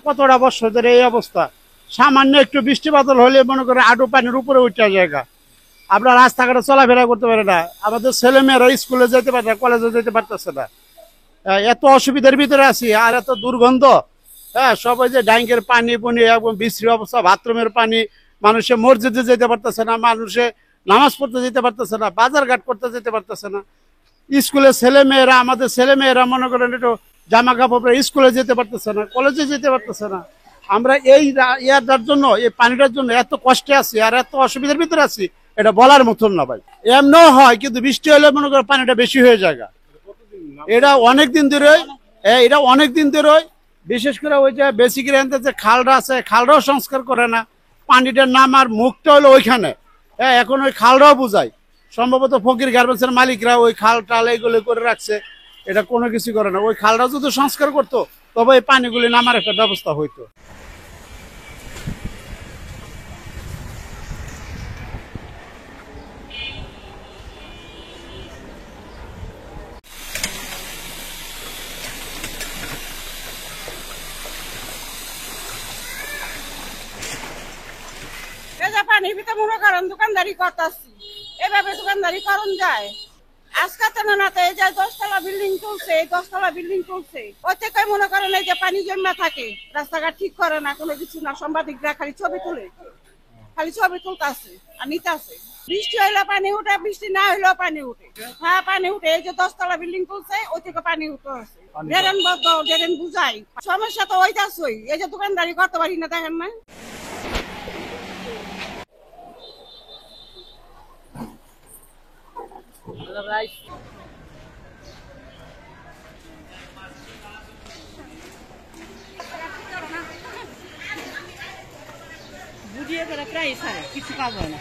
কতটা বছর ধরে এই অবস্থা, সামান্য একটু বৃষ্টি বাদল হলে মনে করে আডু পানির উপরে উঠে জায়গা, আমরা রাস্তাঘাটে চলাফেরা করতে পারি না, আমাদের ছেলে মেয়েরা স্কুলে যেতে পারে না, কলেজে যেতে পারতেছে না, এত অসুবিধার ভিতরে আছি। আর এত দুর্গন্ধ, সবাই যে ডাইঙ্গের পানি পুনি এবং বিশ্রী অবস্থা, বাথরুমের পানি, মানুষে মসজিদে যেতে পারতেছে না, মানুষে নামাজ পড়তে যেতে পারতেছে না, বাজার ঘাট করতে যেতে পারতেছে না, স্কুলের ছেলে মেয়েরা, আমাদের ছেলে মেয়েরা মনে করেন একটু জামা কাপড় স্কুলে যেতে পারতেছে না, কলেজে যেতে পারতেছে না। আমরা এই ইয়ারটার জন্য, এই পানিটার জন্য এত কষ্টে আছি আর এত অসুবিধার ভিতরে আছি, এটা বলার মতন না ভাই। এমনও হয় কিন্তু বৃষ্টি হলে মনে করেন পানিটা বেশি হয়ে যায়। এটা অনেক দিন ধরে, বিশেষ করে ওই যে বেসিক যে খালটা আছে, খালটাও সংস্কার করে না, পানিটার নামার মুখটা হলো ওইখানে, এখন ওই খালটাও বুঝায়, সম্ভবত ফকির গার্মেন্টসের মালিকরা ওই খাল টাল এগুলো করে রাখছে, এটা কোনো কিছু করে না। ওই খালটা যদি সংস্কার করতো তবে এই পানিগুলি নামার একটা ব্যবস্থা হইতো। পানির ভিতরে মনে করেন দোকানদারি করতেছি, এভাবে দোকানদারি করন যায়। আজকে না এই যে 10তলা বিল্ডিং চলছে, এই 10তলা বিল্ডিং চলছে, ওই থেকে মনে করেন এই যে পানি জমা থাকে, রাস্তাঘাট ঠিক করে না, কোনো কিছু না, সাংবাদিকরা খালি ছবি তুলে, খালি ছবি তুলতেছে আর নিতে আছে। বৃষ্টি হইলে পানি উঠে, বৃষ্টি না হইলেও পানি উঠে, হ্যাঁ পানি উঠে। এই যে 10তলা বিল্ডিং চলছে, ওই থেকে পানি উঠে আছে, ড্রেন বুঝাই। সমস্যা তো ওইটাছই, এই যে দোকানদারি করতে পারি না, দেখেন না। বুঝিয়ে প্রায় কিছু কাজ হয় না।